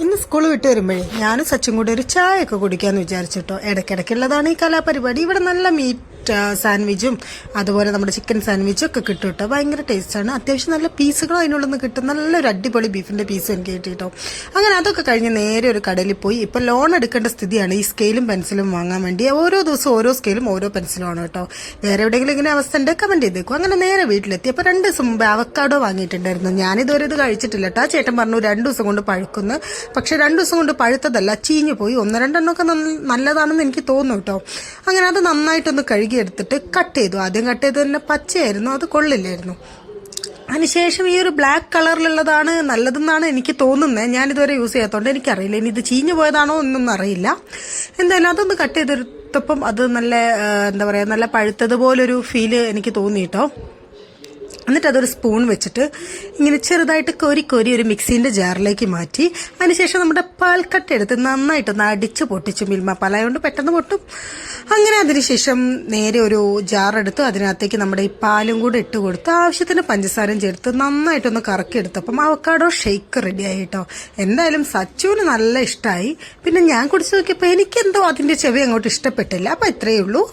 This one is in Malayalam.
ഇന്ന് സ്കൂൾ വിട്ട് വരുമ്പോഴേ ഞാനും സച്ചും കൂടി ഒരു ചായ ഒക്കെ കുടിക്കാന്ന് വിചാരിച്ചിട്ടോ. ഇടയ്ക്കിടയ്ക്കുള്ളതാണ് ഈ കലാപരിപാടി. ഇവിടെ നല്ല മീറ്റ് സാൻഡ്വിച്ചും അതുപോലെ നമ്മുടെ ചിക്കൻ സാൻഡ്വിച്ചും ഒക്കെ കിട്ടും കേട്ടോ. ഭയങ്കര ടേസ്റ്റാണ്. അത്യാവശ്യം നല്ല പീസുകളും അതിനുള്ളിൽ നിന്ന് കിട്ടും. നല്ലൊരു അടിപൊളി ബീഫിന്റെ പീസ് എനിക്ക് കിട്ടിട്ടോ. അങ്ങനെ അതൊക്കെ കഴിഞ്ഞ് നേരെ ഒരു കടയിൽ പോയി. ഇപ്പൊ ലോൺ എടുക്കേണ്ട സ്ഥിതിയാണ് ഈ സ്കെയിലും പെൻസിലും വാങ്ങാൻ വേണ്ടി. ഓരോ ദിവസം ഓരോ സ്കെയിലും ഓരോ പെൻസിലും ആണ് കേട്ടോ. വേറെ എവിടെയെങ്കിലും ഇങ്ങനെ അവസ്ഥ ഉണ്ട് കമന്റ് ചെയ്തേക്കും. അങ്ങനെ നേരെ വീട്ടിലെത്തി. അപ്പൊ 2 ദിവസം മുമ്പ് അവക്കാഡോ വാങ്ങിയിട്ടുണ്ടായിരുന്നു. ഞാനിതുവരെ ഇത് കഴിച്ചിട്ടില്ല കേട്ടോ. ആ ചേട്ടൻ പറഞ്ഞു 2 ദിവസം കൊണ്ട് പഴുക്കുന്നു. പക്ഷെ 2 ദിവസം കൊണ്ട് പഴുത്തതല്ല, ചീഞ്ഞു പോയി. 1-2 എണ്ണമൊക്കെ നല്ലതാണെന്ന് എനിക്ക് തോന്നുന്നു കേട്ടോ. അങ്ങനെ അത് നന്നായിട്ടൊന്ന് കഴുകിയെടുത്തിട്ട് കട്ട് ചെയ്തു. ആദ്യം കട്ട് ചെയ്ത് തന്നെ പച്ചയായിരുന്നു, അത് കൊള്ളില്ലായിരുന്നു. അതിനുശേഷം ഈ ഒരു ബ്ലാക്ക് കളറിലുള്ളതാണ് നല്ലതെന്നാണ് എനിക്ക് തോന്നുന്നത്. ഞാനിതുവരെ യൂസ് ചെയ്യാത്തതുകൊണ്ട് എനിക്കറിയില്ല. ഇനി ഇത് ചീഞ്ഞു പോയതാണോ എന്നൊന്നും അറിയില്ല. എന്തായാലും അതൊന്ന് കട്ട് ചെയ്തെടുത്തപ്പം അത് നല്ല എന്താ പറയുക, നല്ല പഴുത്തതുപോലൊരു ഫീല് എനിക്ക് തോന്നിയിട്ടോ. എന്നിട്ട് അതൊരു സ്പൂൺ വെച്ചിട്ട് ഇങ്ങനെ ചെറുതായിട്ട് കോരി ഒരു മിക്സിന്റെ ജാറിലേക്ക് മാറ്റി. അതിനുശേഷം നമ്മുടെ പാൽക്കട്ട എടുത്ത് നന്നായിട്ടൊന്ന് അടിച്ച് പൊട്ടിച്ചു. മിൽമ പാലായതുകൊണ്ട് പെട്ടെന്ന് പൊട്ടും. അങ്ങനെ അതിനുശേഷം നേരെ ഒരു ജാർ എടുത്ത് അതിനകത്തേക്ക് നമ്മുടെ ഈ പാലും കൂടെ ഇട്ട് കൊടുത്ത് ആവശ്യത്തിന് പഞ്ചസാരയും ചേർത്ത് നന്നായിട്ടൊന്ന് കറക്കിയെടുത്തപ്പം അവക്കാഡോ ഷേക്ക് റെഡിയായി കേട്ടോ. എന്തായാലും സച്ചുവിന് നല്ല ഇഷ്ടമായി. പിന്നെ ഞാൻ കുടിച്ചു നോക്കിയപ്പോൾ എനിക്കെന്തോ അതിന്റെ ചെവി അങ്ങോട്ട് ഇഷ്ടപ്പെട്ടില്ല. അപ്പം ഇത്രയേ ഉള്ളൂ.